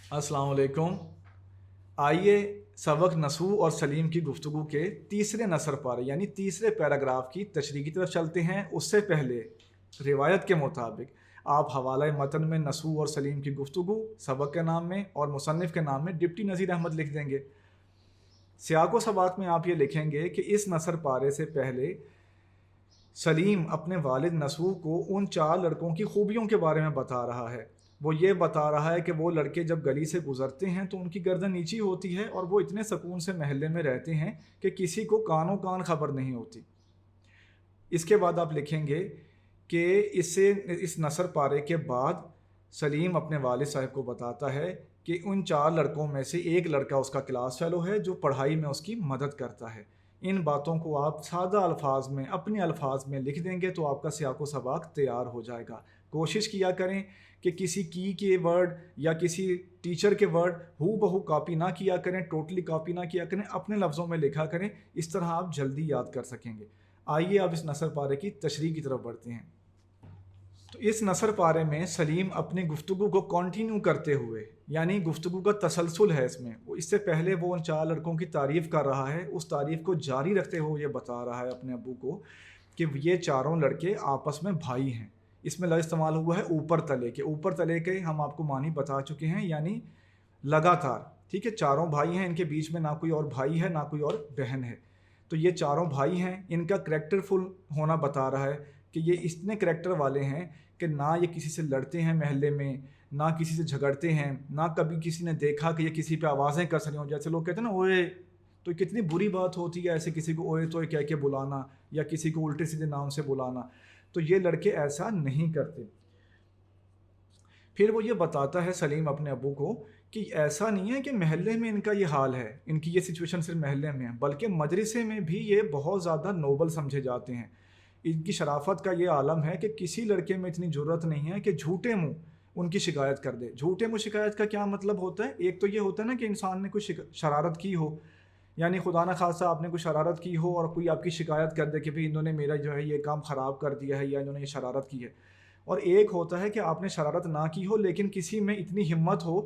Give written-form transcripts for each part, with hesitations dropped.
अस्सलाम वालेकुम। आइए सबक नसू और सलीम की गुफ्तगू के तीसरे नसर पारे यानी तीसरे पैराग्राफ की तशरीह की तरफ चलते हैं। उससे पहले रिवायत के मुताबिक आप हवाला मतन में नसू और सलीम की गुफ्तगू सबक के नाम में और मुसन्निफ़ के नाम में डिप्टी नज़ीर अहमद लिख देंगे। सियाको सबाक में आप ये लिखेंगे कि इस नसर पारे से पहले सलीम अपने वालिद नसू को उन 4 लड़कों की खूबियों के बारे में बता रहा है। वो ये बता रहा है कि वो लड़के जब गली से गुजरते हैं तो उनकी गर्दन नीची होती है और वो इतने सुकून से महल्ले में रहते हैं कि किसी को कानों कान खबर नहीं होती। इसके बाद आप लिखेंगे कि इस नसर पारे के बाद सलीम अपने वालिद साहब को बताता है कि उन 4 लड़कों में से एक लड़का उसका क्लास फेलो है जो पढ़ाई में उसकी मदद करता है। इन बातों को आप सादा अल्फाज में अपने अल्फाज में लिख देंगे तो आपका सियाको सबाक तैयार हो जाएगा। कोशिश किया करें कि किसी की के वर्ड या किसी टीचर के वर्ड हू बहू कॉपी ना किया करें, टोटली कॉपी ना किया करें, अपने लफ्ज़ों में लिखा करें। इस तरह आप जल्दी याद कर सकेंगे। आइए अब इस नसर पारे की तशरीह की तरफ बढ़ते हैं। तो इस नसर पारे में सलीम अपनी गुफ्तगू को कंटिन्यू करते हुए यानी गुफ्तगू का तसलसल है इसमें, वो इससे पहले वो उन 4 लड़कों की तारीफ़ कर रहा है, उस तारीफ़ को जारी रखते हुए ये बता रहा है अपने अब्बू को कि ये चारों लड़के आपस में भाई हैं। इसमें लफ्ज़ इस्तेमाल हुआ है ऊपर तले के। ऊपर तले के हम आपको मानी बता चुके हैं, यानी लगातार। ठीक है, चारों भाई हैं, इनके बीच में ना कोई और भाई है ना कोई और बहन है। तो ये चारों भाई हैं, इनका करैक्टरफुल होना बता रहा है कि ये इतने करैक्टर वाले हैं कि ना ये किसी से लड़ते हैं महल्ले में, ना किसी से झगड़ते हैं, ना कभी किसी ने देखा कि ये किसी पे आवाज़ें कर रही हों। जैसे लोग कहते हैं ना ओए, तो कितनी बुरी बात होती है ऐसे किसी को ओए तो कह के बुलाना या किसी को उल्टे सीधे नाम से बुलाना। तो ये लड़के ऐसा नहीं करते। फिर वो ये बताता है सलीम अपने अब्बू को कि ऐसा नहीं है कि महल्ले में इनका ये हाल है, इनकी ये सिचुएशन सिर्फ महल्ले में है, बल्कि मदरसे में भी ये बहुत ज़्यादा नोबल समझे जाते हैं। इनकी शराफत का ये आलम है कि किसी लड़के में इतनी ज़रूरत नहीं है कि झूठे मुँह उनकी शिकायत कर दे। झूठे मुँह शिकायत का क्या मतलब होता है? एक तो ये होता है ना कि इंसान ने कुछ शरारत की हो, यानी खुदा न खासा आपने कुछ शरारत की हो और कोई आपकी शिकायत कर दे कि भाई इन्होंने मेरा जो है ये काम ख़राब कर दिया है या इन्होंने ये शरारत की है। और एक होता है कि आपने शरारत ना की हो लेकिन किसी में इतनी हिम्मत हो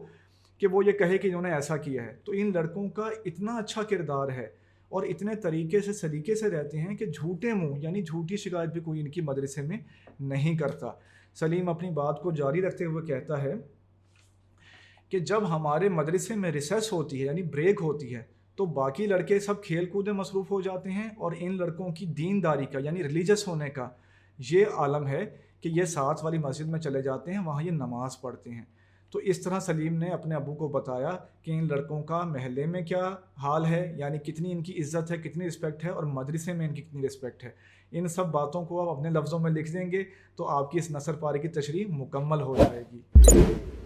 कि वो ये कहे कि इन्होंने ऐसा किया है। तो इन लड़कों का इतना अच्छा किरदार है और इतने तरीके से सलीके से रहते हैं कि झूठे मुंह यानी झूठी शिकायत भी कोई इनकी मदरसे में नहीं करता। सलीम अपनी बात को जारी रखते हुए कहता है कि जब हमारे मदरसे में रिसेस होती है यानी ब्रेक होती है तो बाकी लड़के सब खेल कूद में मसरूफ़ हो जाते हैं और इन लड़कों की दीनदारी का यानी रिलीजियस होने का ये आलम है कि ये साथ वाली मस्जिद में चले जाते हैं, वहाँ ये नमाज़ पढ़ते हैं। तो इस तरह सलीम ने अपने अबू को बताया कि इन लड़कों का महल्ले में क्या हाल है, यानी कितनी इनकी इज़्ज़त है, कितनी रिस्पेक्ट है और मदरसे में इनकी कितनी रिस्पेक्ट है। इन सब बातों को आप अपने लफ्ज़ों में लिख देंगे तो आपकी इस नसर पारे की तशरीह मुकम्मल हो जाएगी।